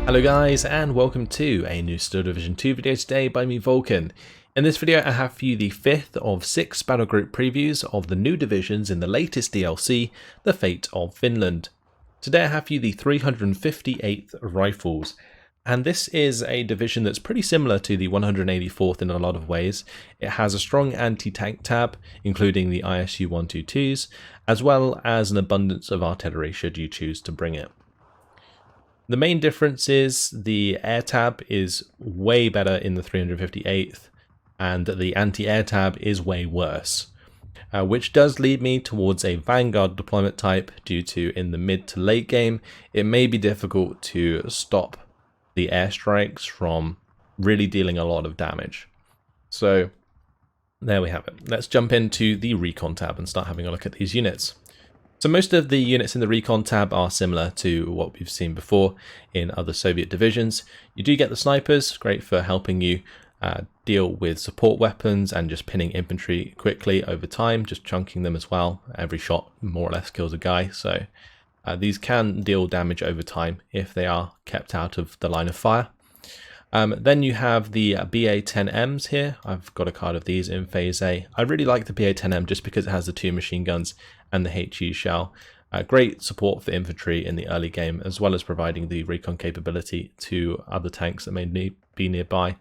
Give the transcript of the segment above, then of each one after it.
Hello guys, and welcome to a new Steel Division 2 video today by me, Vulcan. In this video I have for you the 5th of 6 Battlegroup previews of the new divisions in the latest DLC, The Fate of Finland. Today I have for you the 358th Rifles, and this is a division that's pretty similar to the 184th in a lot of ways. It has a strong anti-tank tab, including the ISU 122s, as well as an abundance of artillery should you choose to bring it. The main difference is the air tab is way better in the 358th, and the anti-air tab is way worse. Which does lead me towards a Vanguard deployment type due to in the mid to late game, it may be difficult to stop the airstrikes from really dealing a lot of damage. So there we have it. Let's jump into the Recon tab and start having a look at these units. So most of the units in the Recon tab are similar to what we've seen before in other Soviet divisions. You do get the snipers, great for helping you deal with support weapons and just pinning infantry quickly over time, just chunking them as well. Every shot more or less kills a guy, so these can deal damage over time if they are kept out of the line of fire. Then you have the BA-10Ms here. I've got a card of these in Phase A. I really like the BA-10M just because it has the 2 machine guns and the HE shell. Great support for infantry in the early game, as well as providing the recon capability to other tanks that may be nearby.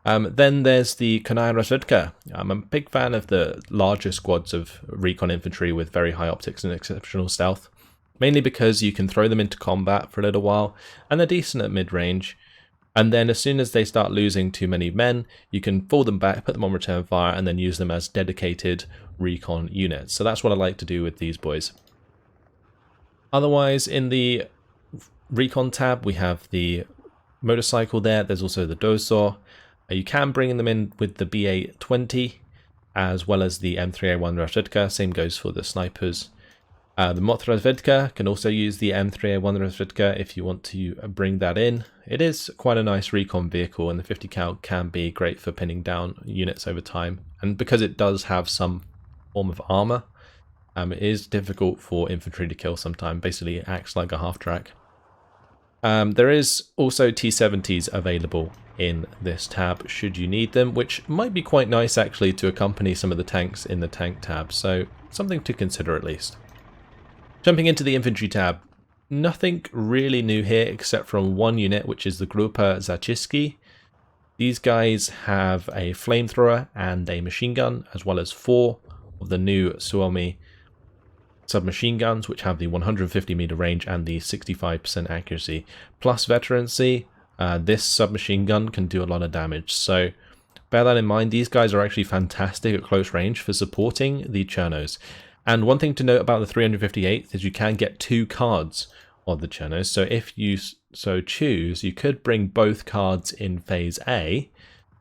Then there's the Konaya Razvedka. I'm a big fan of the larger squads of recon infantry with very high optics and exceptional stealth, mainly because you can throw them into combat for a little while, and they're decent at mid-range. And then as soon as they start losing too many men, you can fall them back, put them on return fire, and then use them as dedicated recon units. So that's what I like to do with these boys. Otherwise, in the recon tab, we have the motorcycle there. There's also the Dosor. You can bring them in with the BA-20, as well as the M3A1 Razvedka. Same goes for the snipers. The Mot Razvedka can also use the M3A1 Razvedka if you want to bring that in. It is quite a nice recon vehicle, and the 50 cal can be great for pinning down units over time. And because it does have some form of armor, it is difficult for infantry to kill sometimes. Basically, it acts like a half track. There is also T-70s available in this tab should you need them, which might be quite nice actually to accompany some of the tanks in the tank tab. So something to consider at least. Jumping into the infantry tab, nothing really new here except from one unit, which is the Grupa Zaciski. These guys have a flamethrower and a machine gun, as well as 4 of the new Suomi submachine guns, which have the 150 meter range and the 65% accuracy. Plus veterancy, this submachine gun can do a lot of damage. So bear that in mind, these guys are actually fantastic at close range for supporting the Chernos. And one thing to note about the 358th is you can get 2 cards of the Chernos. So if you so choose, you could bring both cards in Phase A,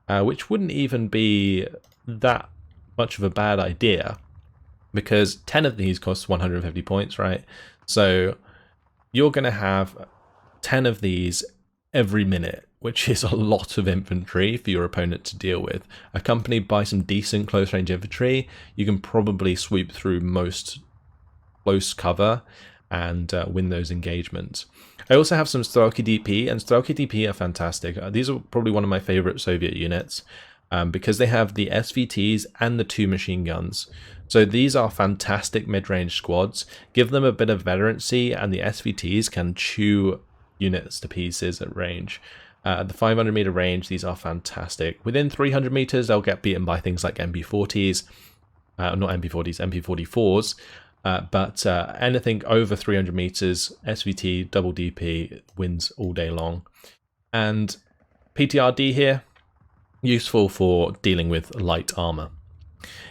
which wouldn't even be that much of a bad idea, because 10 of these cost 150 points, right? So you're going to have 10 of these every minute, which is a lot of infantry for your opponent to deal with. Accompanied by some decent close range infantry, you can probably sweep through most close cover and win those engagements. I also have some Strelki DP, and Strelki DP are fantastic. These are probably one of my favorite Soviet units because they have the SVTs and the 2 machine guns. So these are fantastic mid-range squads. Give them a bit of veterancy, and the SVTs can chew units to pieces at range. At the 500 meter range, these are fantastic. Within 300 meters, they'll get beaten by things like MP40s, not MP40s, MP44s. But anything over 300 meters, SVT, double DP wins all day long. And PTRD here, useful for dealing with light armor.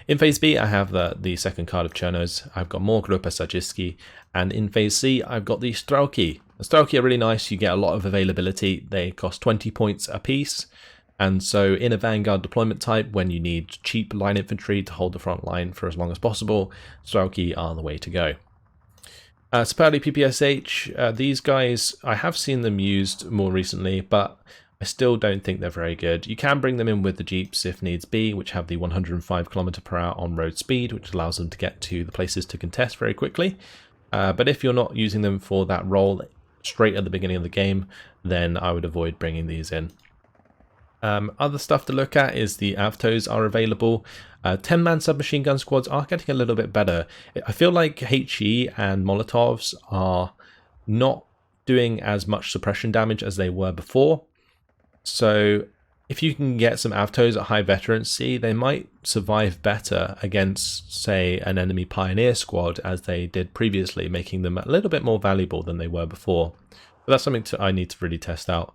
In Phase B, I have the second card of Chernos. I've got more Grupa Zaciski, and in Phase C, I've got the Strelki. The Strelki are really nice. You get a lot of availability. They cost 20 points a piece, and so in a Vanguard deployment type, when you need cheap line infantry to hold the front line for as long as possible, Strelki are the way to go. Sperli PPSH, these guys, I have seen them used more recently, but I still don't think they're very good. You can bring them in with the Jeeps if needs be, which have the 105 km/h on-road speed, which allows them to get to the places to contest very quickly. But if you're not using them for that role, straight at the beginning of the game, then I would avoid bringing these in. Other stuff to look at is the AVTOs are available. 10-man submachine gun squads are getting a little bit better. I feel like HE and Molotovs are not doing as much suppression damage as they were before. So if you can get some AVTOs at high veterancy, they might survive better against, say, an enemy Pioneer squad as they did previously, making them a little bit more valuable than they were before. But that's something I need to really test out.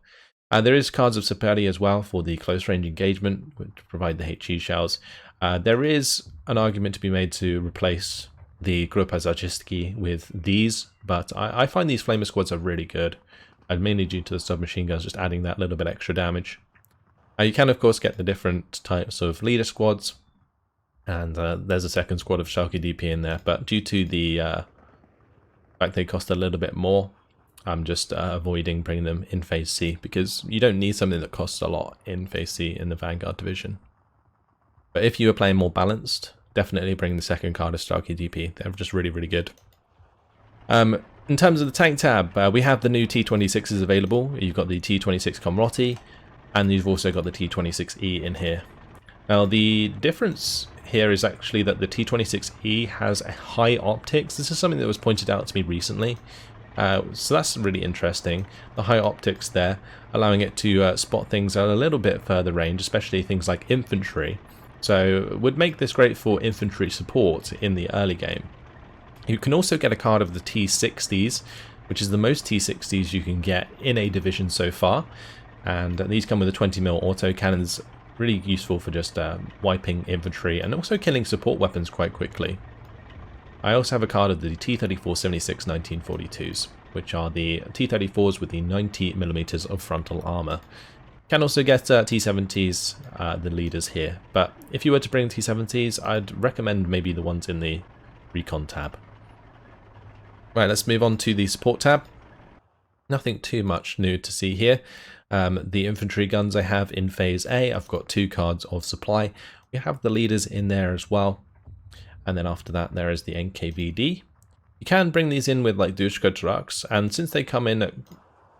There is cards of Saperi as well for the close range engagement, which provide the HE shells. There is an argument to be made to replace the Grupa Zacistki with these, but I find these Flamer squads are really good, and mainly due to the submachine guns just adding that little bit extra damage. You can of course get the different types of leader squads, and there's a second squad of Schalke DP in there, but due to the fact they cost a little bit more, I'm just avoiding bringing them in Phase C, because you don't need something that costs a lot in Phase C in the Vanguard division. But if you are playing more balanced, definitely bring the second card of Schalke DP. They're just really, really good. In terms of the tank tab, we have the new T26s available. You've got the T26 Komroti, and you've also got the T26E in here. Now the difference here is actually that the T26E has a high optics. This is something that was pointed out to me recently. So that's really interesting. The high optics there, allowing it to spot things at a little bit further range, especially things like infantry. So it would make this great for infantry support in the early game. You can also get a card of the T60s, which is the most T60s you can get in a division so far. And these come with a 20mm auto cannons, really useful for just wiping infantry and also killing support weapons quite quickly. I also have a card of the T-34-76 1942s, which are the T-34s with the 90mm of frontal armor. You can also get T-70s, the leaders here, but if you were to bring T-70s, I'd recommend maybe the ones in the Recon tab. Right, let's move on to the support tab. Nothing too much new to see here. The infantry guns I have in Phase A, I've got 2 cards of supply. We have the leaders in there as well. And then after that, there is the NKVD. You can bring these in with like Dushka trucks, and since they come in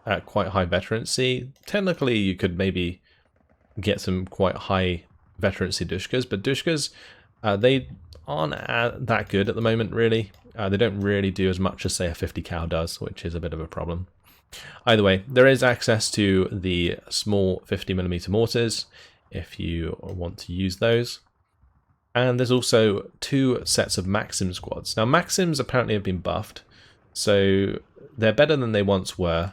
at quite high veterancy, technically you could maybe get some quite high veterancy Dushkas, but Dushkas, they aren't that good at the moment, really. They don't really do as much as, say, a 50 cal does, which is a bit of a problem. Either way, there is access to the small 50mm mortars if you want to use those. And there's also 2 sets of Maxim squads. Now Maxims apparently have been buffed, so they're better than they once were.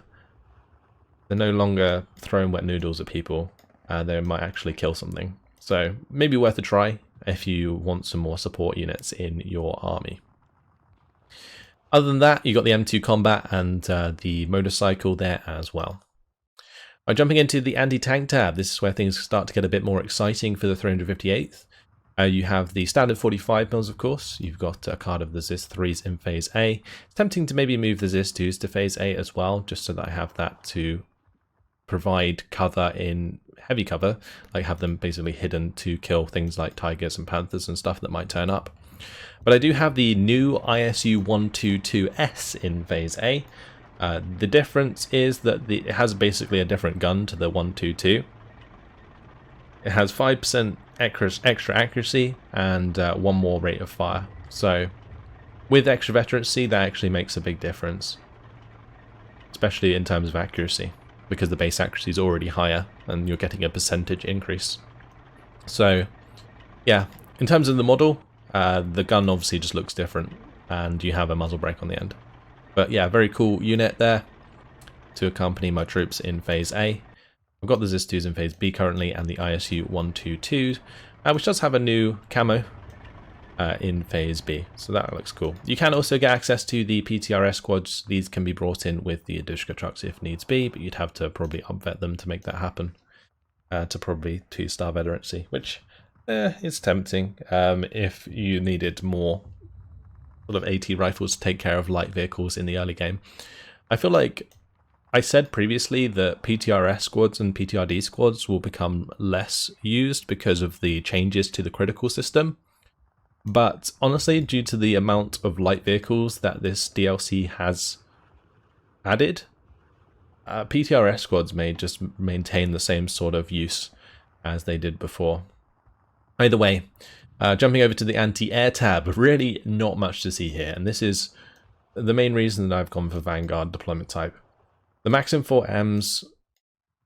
They're no longer throwing wet noodles at people. They might actually kill something. So maybe worth a try if you want some more support units in your army. Other than that, you got the M2 Combat and the motorcycle there as well. Jumping into the anti-tank tab, this is where things start to get a bit more exciting for the 358th. You have the standard 45mm, of course. You've got a card of the ZIS-3s in Phase A. It's tempting to maybe move the ZIS-2s to Phase A as well, just so that I have that to provide cover in heavy cover, like have them basically hidden to kill things like tigers and panthers and stuff that might turn up. But I do have the new ISU 122S in Phase A. The difference is that it has basically a different gun to the 122. It has 5% extra accuracy and 1 more rate of fire. So with extra veterancy, that actually makes a big difference, especially in terms of accuracy, because the base accuracy is already higher and you're getting a percentage increase. So yeah, in terms of the model, the gun obviously just looks different and you have a muzzle brake on the end. But yeah, very cool unit there to accompany my troops in Phase A. I've got the ZIS-2s in Phase B currently and the ISU 122s, which does have a new camo in Phase B, so that looks cool. You can also get access to the PTRS squads. These can be brought in with the Adushka trucks if needs be, but you'd have to probably upvet them to make that happen to probably 2-star veterancy, which is tempting if you needed more sort of AT rifles to take care of light vehicles in the early game. I feel like I said previously that PTRS squads and PTRD squads will become less used because of the changes to the critical system. But honestly, due to the amount of light vehicles that this DLC has added, PTRS squads may just maintain the same sort of use as they did before. Either way, jumping over to the anti-air tab, really not much to see here, and this is the main reason that I've gone for Vanguard deployment type. The Maxim 4Ms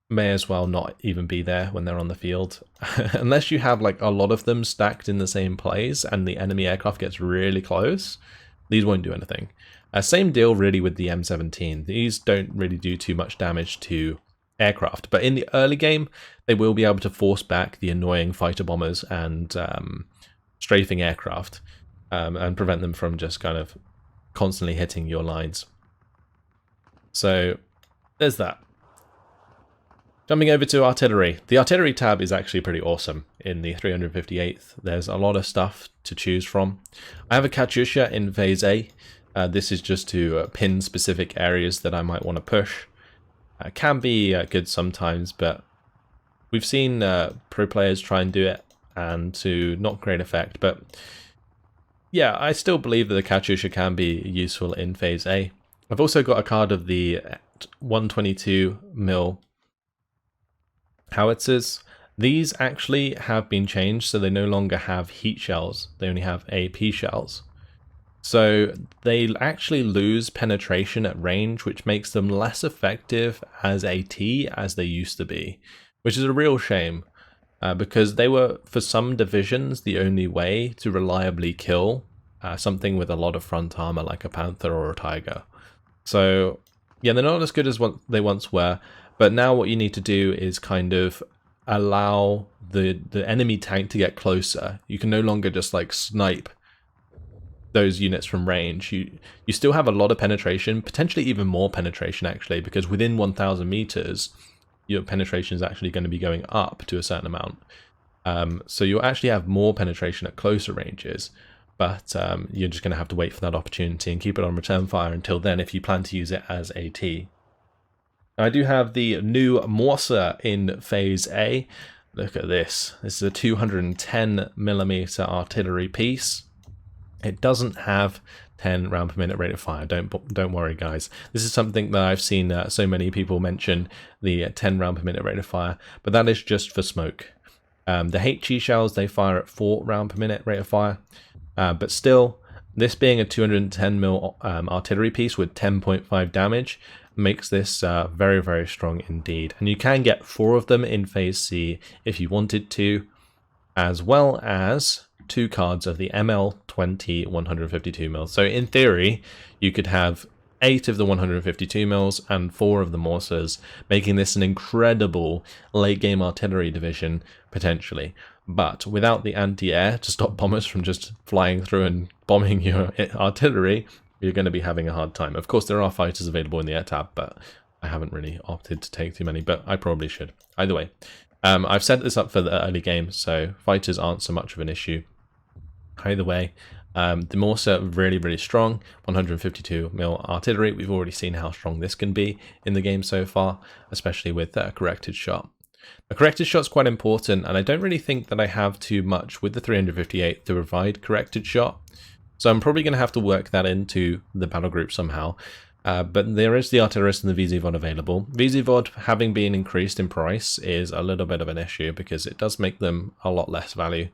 may as well not even be there when they're on the field, unless you have like a lot of them stacked in the same place and the enemy aircraft gets really close. These won't do anything. Same deal really with the M17. These don't really do too much damage to aircraft, but in the early game they will be able to force back the annoying fighter bombers and strafing aircraft and prevent them from just kind of constantly hitting your lines. So there's that. Jumping over to artillery. The artillery tab is actually pretty awesome in the 358th. There's a lot of stuff to choose from. I have a Katyusha in Phase A. This is just to pin specific areas that I might want to push. Can be good sometimes, but we've seen pro players try and do it and to not great effect. But yeah, I still believe that the Katyusha can be useful in Phase A. I've also got a card of the 122mm howitzers. These actually have been changed, so they no longer have heat shells, they only have AP shells. So they actually lose penetration at range, which makes them less effective as AT as they used to be, which is a real shame, because they were, for some divisions, the only way to reliably kill something with a lot of front armor like a Panther or a Tiger. So yeah, they're not as good as what they once were. But now what you need to do is kind of allow the enemy tank to get closer. You can no longer just like snipe those units from range. You still have a lot of penetration, potentially even more penetration actually, because within 1,000 meters, your penetration is actually going to be going up to a certain amount. So you'll actually have more penetration at closer ranges, but you're just going to have to wait for that opportunity and keep it on return fire until then if you plan to use it as AT. I do have the new Morser in Phase A. Look at this. This is a 210mm artillery piece. It doesn't have 10 round per minute rate of fire. Don't worry, guys. This is something that I've seen so many people mention, the 10 round per minute rate of fire, but that is just for smoke. The HE shells, they fire at 4 round per minute rate of fire, but still, this being a 210mm artillery piece with 10.5 damage, makes this very, very strong indeed. And you can get 4 of them in Phase C if you wanted to, as well as 2 cards of the ML20 152mm. So in theory, you could have 8 of the 152mm and 4 of the Morsers, making this an incredible late game artillery division potentially. But without the anti-air to stop bombers from just flying through and bombing your artillery, you're going to be having a hard time. Of course, there are fighters available in the air tab, but I haven't really opted to take too many, but I probably should. Either way, I've set this up for the early game, so fighters aren't so much of an issue. Either way, the Morser really, really strong. 152mm artillery. We've already seen how strong this can be in the game so far, especially with a corrected shot. A corrected shot's quite important, and I don't really think that I have too much with the 358 to provide corrected shot. So I'm probably going to have to work that into the battle group somehow. But there is the artillerist and the VZ-VOD available. VZ-VOD, having been increased in price, is a little bit of an issue because it does make them a lot less value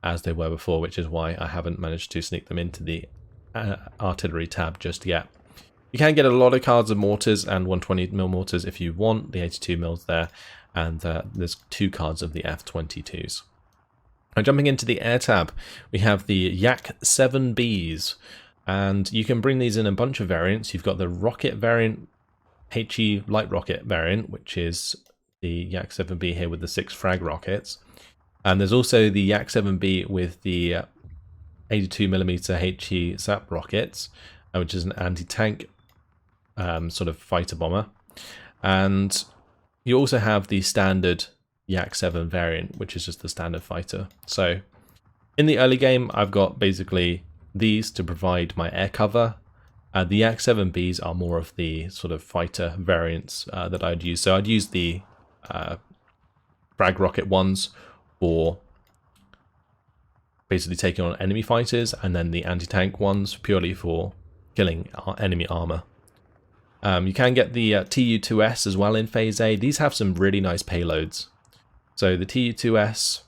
as they were before, which is why I haven't managed to sneak them into the artillery tab just yet. You can get a lot of cards of mortars and 120mm mortars if you want, the 82mm there, and there's 2 cards of the F22s. Now, jumping into the air tab, we have the Yak 7Bs, and you can bring these in a bunch of variants. You've got the rocket variant, HE light rocket variant, which is the Yak 7B here with the 6 frag rockets, and there's also the Yak 7B with the 82mm HE SAP rockets, which is an anti-tank sort of fighter bomber, and you also have the standard Yak 7 variant, which is just the standard fighter. So in the early game, I've got basically these to provide my air cover. The Yak 7Bs are more of the sort of fighter variants that I'd use. So I'd use the frag rocket ones for basically taking on enemy fighters, and then the anti-tank ones purely for killing enemy armor. You can get the TU-2S as well in Phase A. These have some really nice payloads. So the TU-2S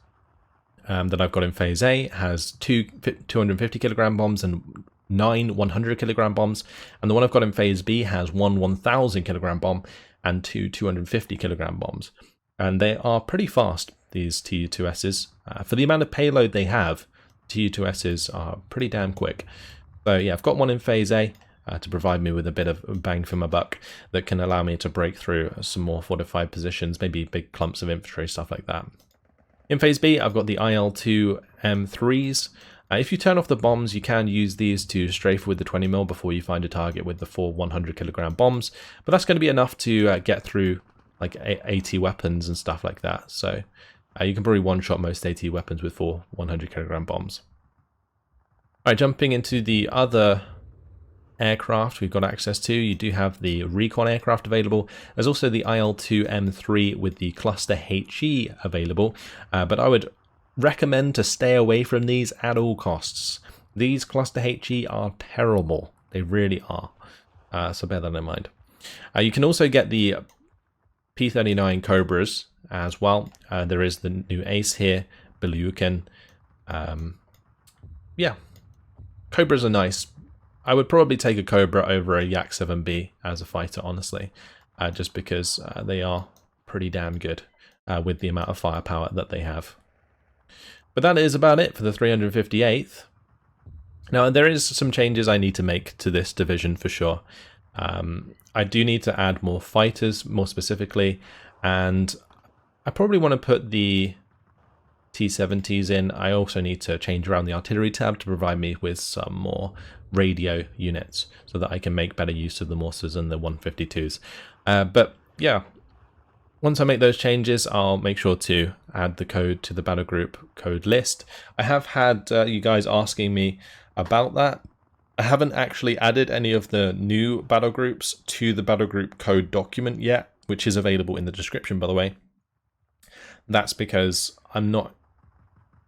that I've got in Phase A has 2 250 kilogram bombs and 9 100 kilogram bombs, and the one I've got in Phase B has 1 1000 kilogram bomb and 2 250 kilogram bombs. And they are pretty fast, these TU-2Ss. For the amount of payload they have, TU-2Ss are pretty damn quick. So yeah, I've got one in Phase A to provide me with a bit of bang for my buck that can allow me to break through some more fortified positions, maybe big clumps of infantry, stuff like that. In Phase B, I've got the IL-2 M3s. If you turn off the bombs, you can use these to strafe with the 20mm before you find a target with the 4 100 kilogram bombs, but that's going to be enough to get through like AT weapons and stuff like that. So you can probably one-shot most AT weapons with 4 100 kilogram bombs. Alright, jumping into the other aircraft we've got access to, you do have the recon aircraft available. There's also the IL-2 M3 with the cluster HE available, but I would recommend to stay away from these at all costs. These cluster HE are terrible. They really are. So bear that in mind. You can also get the P-39 Cobras as well. There is the new ace here, Vulcan. Yeah, Cobras are nice. I would probably take a Cobra over a Yak-7B as a fighter, honestly, just because they are pretty damn good with the amount of firepower that they have. But that is about it for the 358th. Now, there is some changes I need to make to this division for sure. I do need to add more fighters, more specifically, and I probably want to put the T-70s in. I also need to change around the artillery tab to provide me with some more radio units so that I can make better use of the Morsas and the 152s. But yeah, once I make those changes, I'll make sure to add the code to the Battlegroup code list. I have had you guys asking me about that. I haven't actually added any of the new battle groups to the Battlegroup code document yet, which is available in the description, by the way. That's because I'm not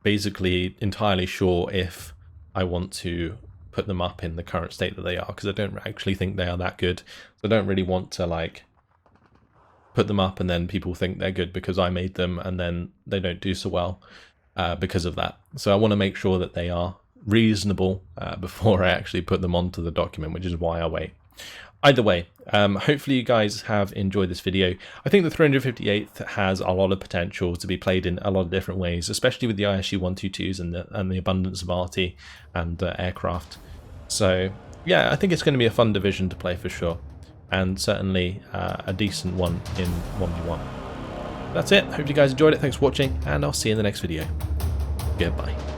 basically entirely sure if I want to put them up in the current state that they are, because I don't actually think they are that good. So I don't really want to like put them up and then people think they're good because I made them and then they don't do so well because of that. So I want to make sure that they are reasonable before I actually put them onto the document, which is why I wait. Either way, hopefully you guys have enjoyed this video. I think the 358th has a lot of potential to be played in a lot of different ways, especially with the ISU 122s and the abundance of arty and aircraft. So yeah, I think it's going to be a fun division to play for sure, and certainly a decent one in 1v1. That's it. Hope you guys enjoyed it. Thanks for watching, and I'll see you in the next video. Goodbye.